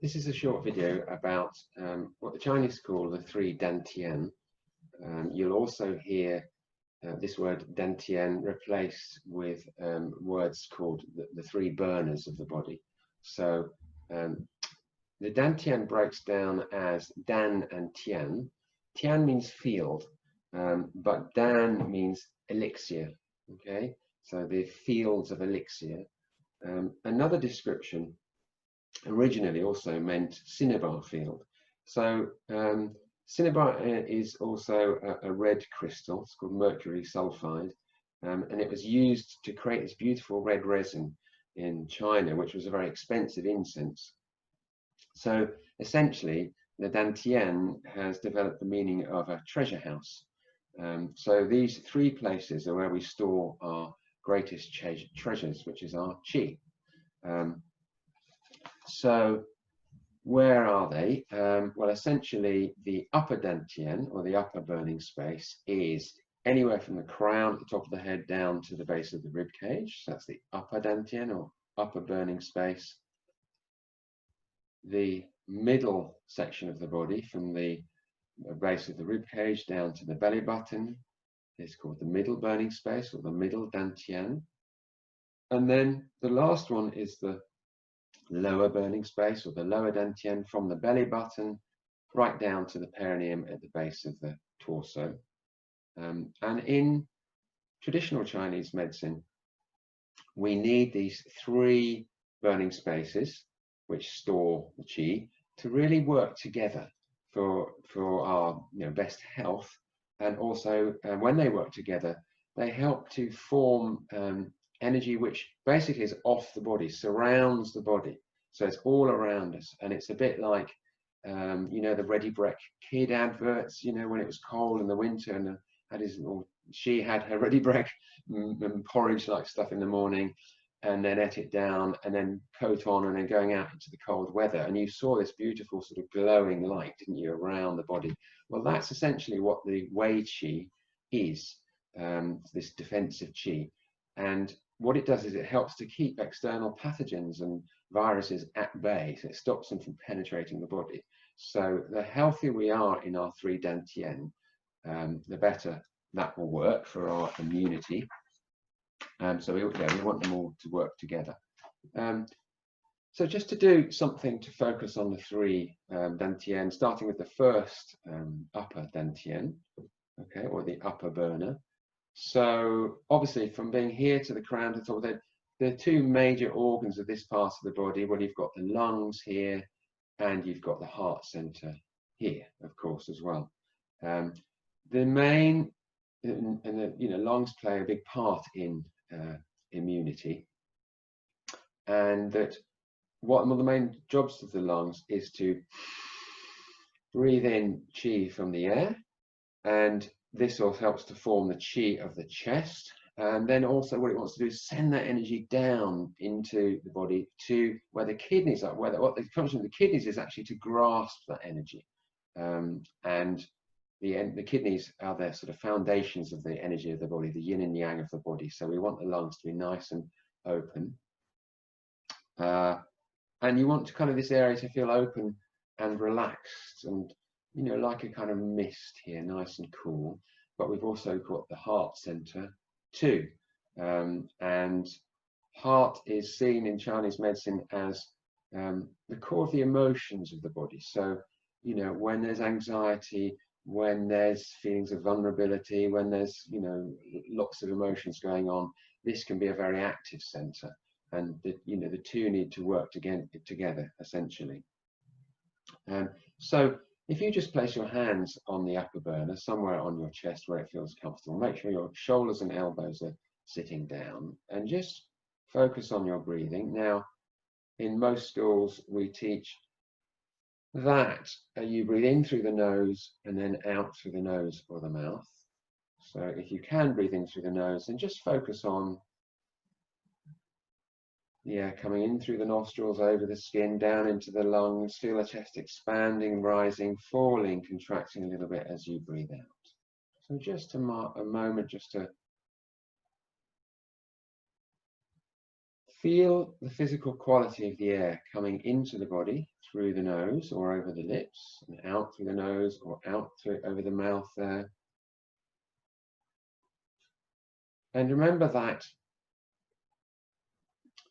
This is a short video about what the Chinese call the Three Dantian. You'll also hear this word Dantian replaced with words called the three burners of the body. So the Dantian breaks down as Dan and Tian. Tian means field, but Dan means elixir. Okay, so the fields of elixir. Another description originally also meant cinnabar field. So cinnabar is also a red crystal. It's called mercury sulfide, and it was used to create this beautiful red resin in China, which was a very expensive incense. So essentially, the Dantian has developed the meaning of a treasure house. So these three places are where we store our greatest treasures, which is our qi. So where are they? Well, essentially the upper Dantian, or the upper burning space, is anywhere from the crown at the top of the head down to the base of the rib cage. So that's the upper Dantian, or upper burning space. The middle section of the body, from the base of the rib cage down to the belly button, is called the middle burning space, or the middle Dantian. And then the last one is the lower burning space, or the lower Dantian, from the belly button right down to the perineum at the base of the torso. And in traditional Chinese medicine, we need these three burning spaces, which store the qi, to really work together for our best health. And also, when they work together, they help to form energy which basically is off the body, surrounds the body. So it's all around us, and it's a bit like the Ready Brek kid adverts, when it was cold in the winter, and she had her Ready Brek porridge like stuff in the morning, and then ate it down, and then coat on, and then going out into the cold weather, and you saw this beautiful sort of glowing light, didn't you, around the body? Well, that's essentially what the Wei Qi is, this defensive qi. And what it does is it helps to keep external pathogens and viruses at bay, so it stops them from penetrating the body. So the healthier we are in our three Dantian, the better that will work for our immunity. So we want them all to work together. So just to do something to focus on the three Dantian, starting with the first upper Dantian, okay, or the upper burner. So obviously, from being here to the crown to the top of the head, there are two major organs of this part of the body. Well, you've got the lungs here, and you've got the heart center here, of course, as well. The main, lungs play a big part in immunity, and that one of the main jobs of the lungs is to breathe in qi from the air, and this also helps to form the qi of the chest. And then also what it wants to do is send that energy down into the body to where the kidneys are, what the function of the kidneys is actually to grasp that energy. And the kidneys are the sort of foundations of the energy of the body, the yin and yang of the body. So we want the lungs to be nice and open. And you want this area to feel open and relaxed, and like a kind of mist here, nice and cool. But we've also got the heart center too, and heart is seen in Chinese medicine as the core of the emotions of the body. So when there's anxiety, when there's feelings of vulnerability, when there's lots of emotions going on, this can be a very active center, and the two need to work together essentially. So if you just place your hands on the upper burner, somewhere on your chest where it feels comfortable, make sure your shoulders and elbows are sitting down, and just focus on your breathing. Now, in most schools, we teach that you breathe in through the nose and then out through the nose or the mouth. So if you can breathe in through the nose, and just focus on coming in through the nostrils, over the skin, down into the lungs. Feel the chest expanding, rising, falling, contracting a little bit as you breathe out. So just a moment just to Feel the physical quality of the air coming into the body through the nose or over the lips, and out through the nose or out through over the mouth there. And remember that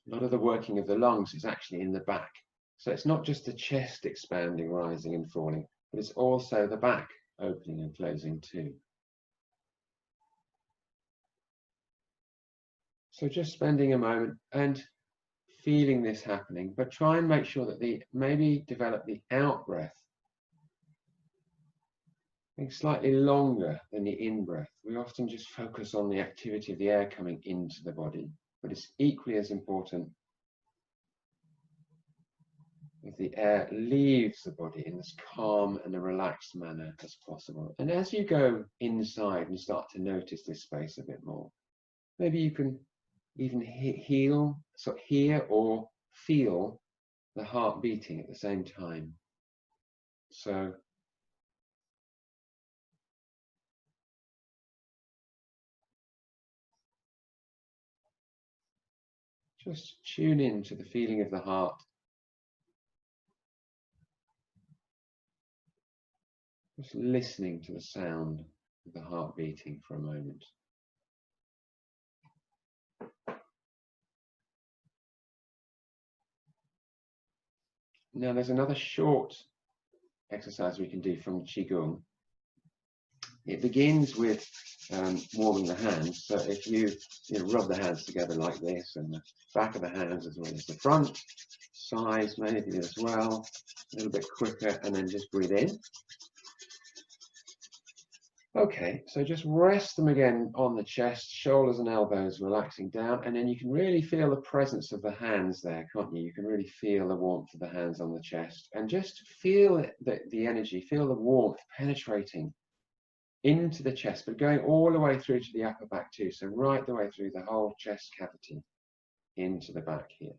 a lot of the working of the lungs is actually in the back. So it's not just the chest expanding, rising and falling, but it's also the back opening and closing too. So just spending a moment and feeling this happening, but try and make sure that maybe develop the out breath being slightly longer than the in breath. We often just focus on the activity of the air coming into the body, but it's equally as important if the air leaves the body in as calm and a relaxed manner as possible. And as you go inside and start to notice this space a bit more, maybe you can even hear or feel the heart beating at the same time. So just tune in to the feeling of the heart. Just listening to the sound of the heart beating for a moment. Now there's another short exercise we can do from Qigong. It begins with warming the hands. So if you rub the hands together like this, and the back of the hands as well as the front, sides, maybe as well, a little bit quicker, and then just breathe in. Okay, so just rest them again on the chest, shoulders and elbows relaxing down, and then you can really feel the presence of the hands there, can't you? You can really feel the warmth of the hands on the chest, and just feel the energy, feel the warmth penetrating into the chest, but going all the way through to the upper back too, so right the way through the whole chest cavity into the back here.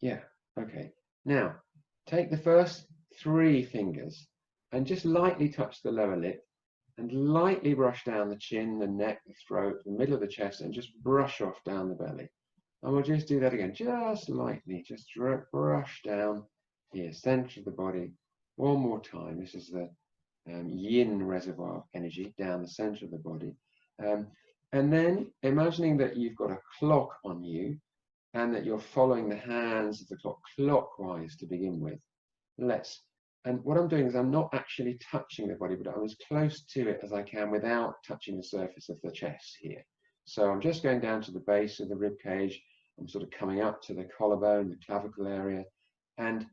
Yeah, okay. Now, take the first 3 fingers and just lightly touch the lower lip and lightly brush down the chin, the neck, the throat, the middle of the chest, and just brush off down the belly. And we'll just do that again, just lightly, just brush down here, center of the body. One more time. This is the yin reservoir of energy down the center of the body. And then imagining that you've got a clock on you and that you're following the hands of the clock clockwise to begin with. And what I'm doing is I'm not actually touching the body, but I'm as close to it as I can without touching the surface of the chest here. So I'm just going down to the base of the rib cage. I'm sort of coming up to the collarbone, the clavicle area. And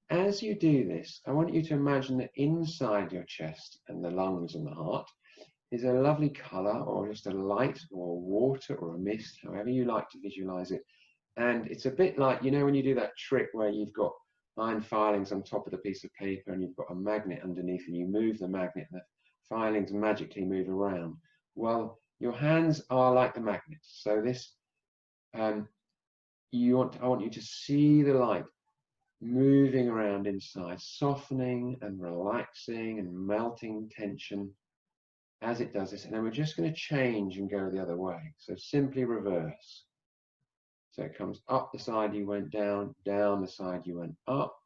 as you do this, I want you to imagine that inside your chest and the lungs and the heart is a lovely color, or just a light or water or a mist, however you like to visualize it. And it's a bit like, you know, when you do that trick where you've got iron filings on top of the piece of paper and you've got a magnet underneath, and you move the magnet and the filings magically move around. Well, your hands are like the magnets. So this, I want you to see the light moving around inside, softening and relaxing and melting tension as it does this. And then we're just going to change and go the other way. So simply reverse. So it comes up the side you went down, down the side you went up.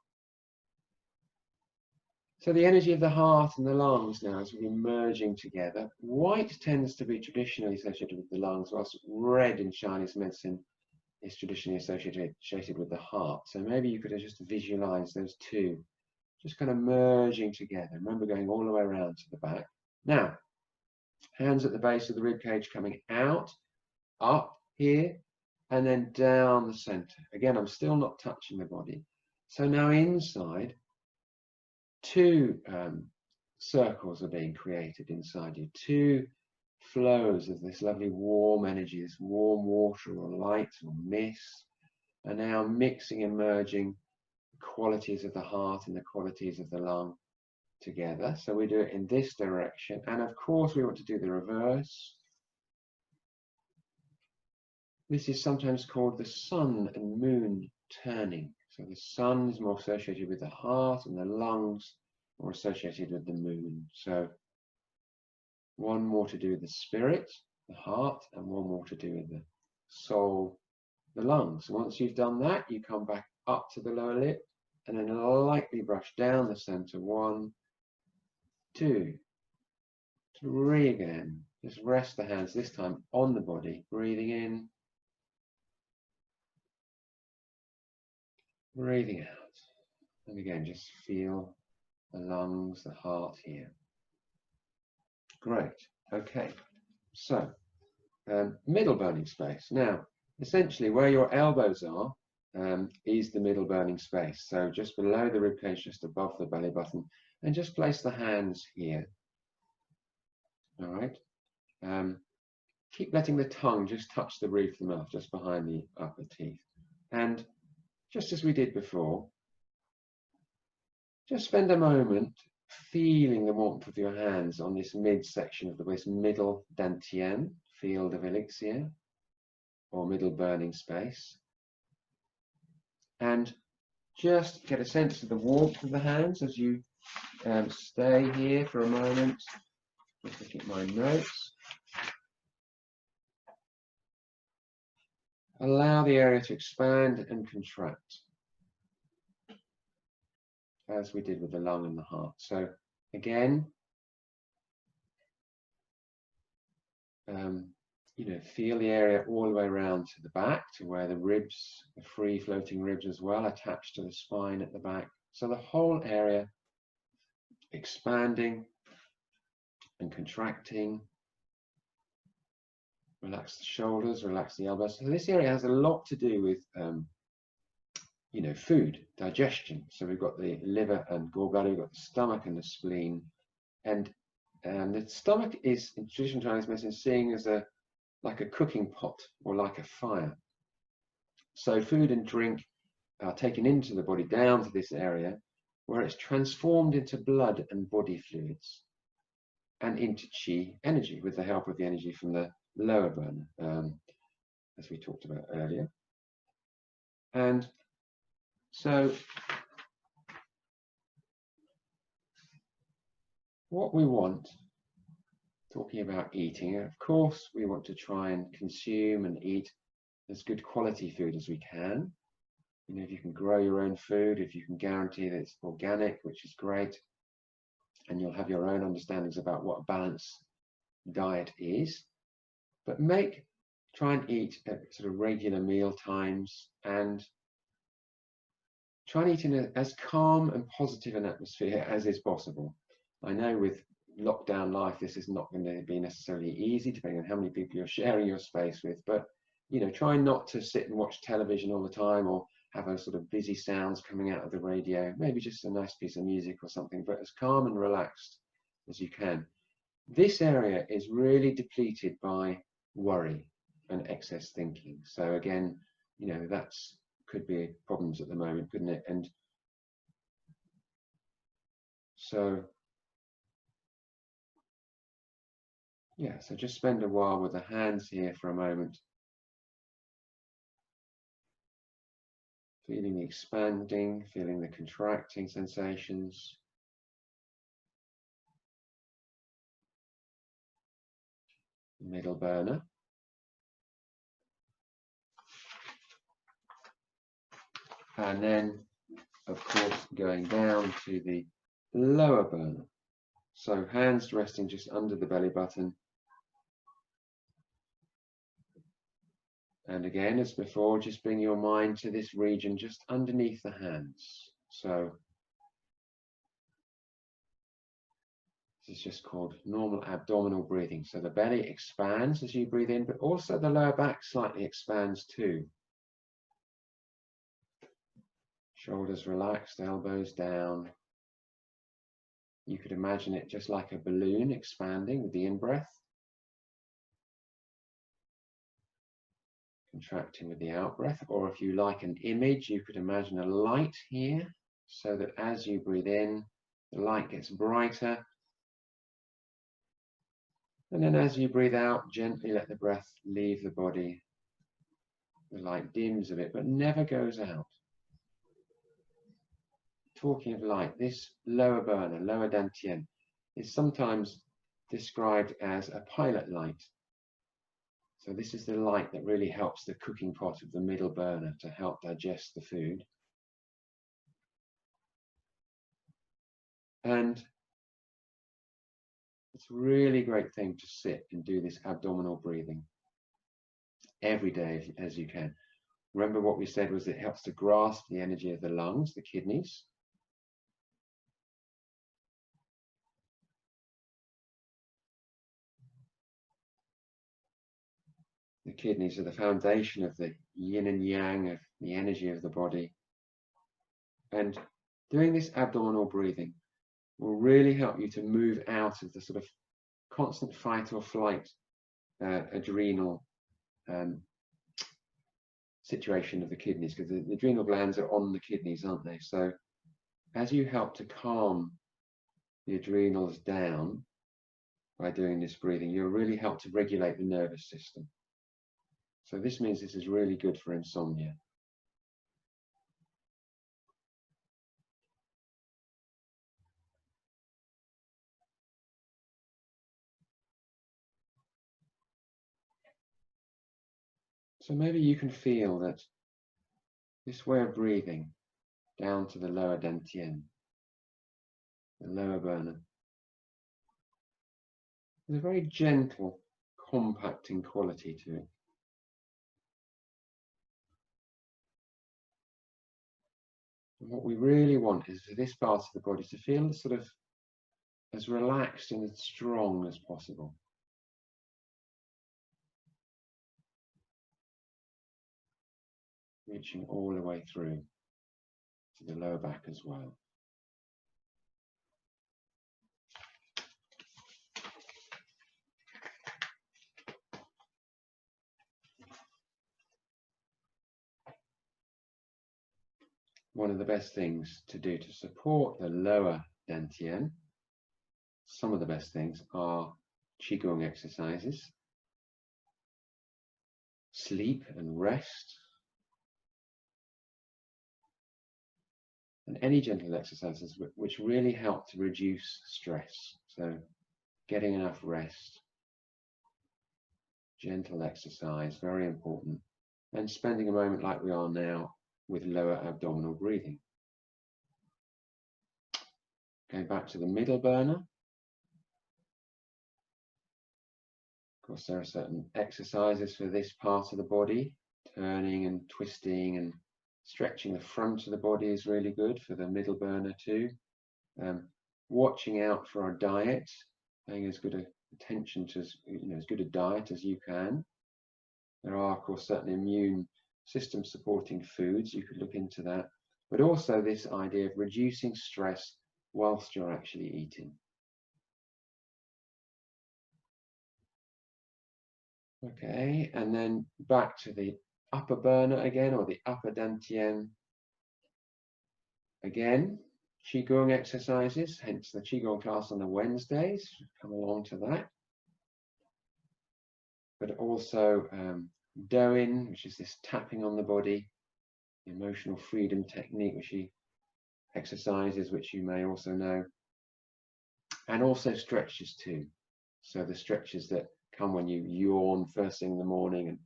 So the energy of the heart and the lungs now is really merging together. White tends to be traditionally associated with the lungs, whilst red in Chinese medicine is traditionally associated with the heart. So maybe you could just visualize those two just kind of merging together. Remember, going all the way around to the back. Now, hands at the base of the rib cage coming out, up here, and then down the center. Again, I'm still not touching the body. So now inside, 2 circles are being created inside you, 2 flows of this lovely warm energy, this warm water or light or mist, are now mixing and merging the qualities of the heart and the qualities of the lung together. So we do it in this direction, and of course we want to do the reverse. This is sometimes called the sun and moon turning. So the sun is more associated with the heart and the lungs more associated with the moon. So one more to do with the spirit, the heart, and one more to do with the soul, the lungs. Once you've done that, you come back up to the lower lip and then lightly brush down the center. 1, 2, 3 again. Just rest the hands, this time on the body, breathing in, breathing out. And again, just feel the lungs, the heart here. Great. Okay. So, middle burning space. Now, essentially where your elbows are is the middle burning space. So just below the ribcage, just above the belly button, and just place the hands here. All right. Keep letting the tongue just touch the roof of the mouth, just behind the upper teeth. And just as we did before, just spend a moment feeling the warmth of your hands on this midsection of this middle Dantian, field of elixir, or middle burning space. And just get a sense of the warmth of the hands as you stay here for a moment. Just look at my notes. Allow the area to expand and contract, as we did with the lung and the heart. So again, feel the area all the way around to the back, to where the ribs, the free floating ribs as well, attached to the spine at the back. So the whole area expanding and contracting. Relax the shoulders, relax the elbows. So this area has a lot to do with food, digestion. So we've got the liver and gallbladder, we've got the stomach and the spleen. And the stomach is, in traditional Chinese medicine, seen as like a cooking pot or like a fire. So food and drink are taken into the body, down to this area, where it's transformed into blood and body fluids and into qi, energy, with the help of the energy from the lower burner, as we talked about earlier. And so what we want, talking about eating, of course we want to try and consume and eat as good quality food as we can. If you can grow your own food, if you can guarantee that it's organic, which is great, and you'll have your own understandings about what a balanced diet is. But try and eat at sort of regular meal times, and try and eat in as calm and positive an atmosphere as is possible. I know with lockdown life, this is not going to be necessarily easy, depending on how many people you're sharing your space with, but try not to sit and watch television all the time, or have a sort of busy sounds coming out of the radio. Maybe just a nice piece of music or something, but as calm and relaxed as you can. This area is really depleted by worry and excess thinking. So again, that's could be problems at the moment, couldn't it? And so so just spend a while with the hands here for a moment, feeling the expanding, feeling the contracting sensations. Middle burner. And then, of course, going down to the lower burner. So hands resting just under the belly button. And again, as before, just bring your mind to this region just underneath the hands. So this is just called normal abdominal breathing. So the belly expands as you breathe in, but also the lower back slightly expands too. Shoulders relaxed, elbows down. You could imagine it just like a balloon expanding with the in-breath. Contracting with the out-breath. Or if you like an image, you could imagine a light here, so that as you breathe in, the light gets brighter. And then as you breathe out, gently let the breath leave the body. The light dims a bit, but never goes out. Talking of light, this lower burner, lower Dantian, is sometimes described as a pilot light. So this is the light that really helps the cooking pot of the middle burner to help digest the food. And it's a really great thing to sit and do this abdominal breathing every day as you can. Remember what we said was it helps to grasp the energy of the lungs, the kidneys. The kidneys are the foundation of the yin and yang, of the energy of the body. And doing this abdominal breathing will really help you to move out of the sort of constant fight or flight adrenal situation of the kidneys, because the adrenal glands are on the kidneys, aren't they? So as you help to calm the adrenals down by doing this breathing, you'll really help to regulate the nervous system. So this means this is really good for insomnia. So maybe you can feel that this way of breathing down to the lower Dantian, the lower burner, there's a very gentle, compacting quality to it. And what we really want is for this part of the body to feel sort of as relaxed and as strong as possible. Reaching all the way through to the lower back as well. One of the best things to do to support the lower Dantian, some of the best things are Qigong exercises, sleep and rest, and any gentle exercises which really help to reduce stress. So getting enough rest, gentle exercise, very important, and spending a moment like we are now with lower abdominal breathing. Going back to the middle burner. Of course, there are certain exercises for this part of the body. Turning and twisting and stretching the front of the body is really good for the middle burner too. Watching out for our diet, paying as good attention to as good a diet as you can. There are, of course, certain immune system supporting foods, you could look into that, but also this idea of reducing stress whilst you're actually eating. Okay, and then back to the upper burner again, or the upper Dantian. Again, Qigong exercises, hence the Qigong class on the Wednesdays, come along to that. But also Doin, which is this tapping on the body, the emotional freedom technique, which he exercises, which you may also know, and also stretches too. So the stretches that come when you yawn first thing in the morning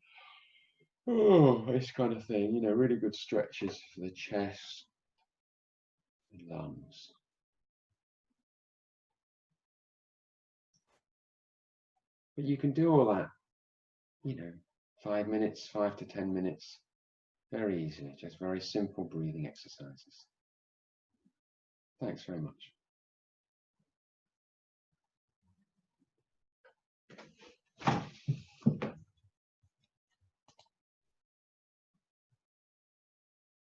and this kind of thing, really good stretches for the chest and lungs. But you can do all that, 5 minutes, 5 to 10 minutes, very easily, just very simple breathing exercises. Thanks very much.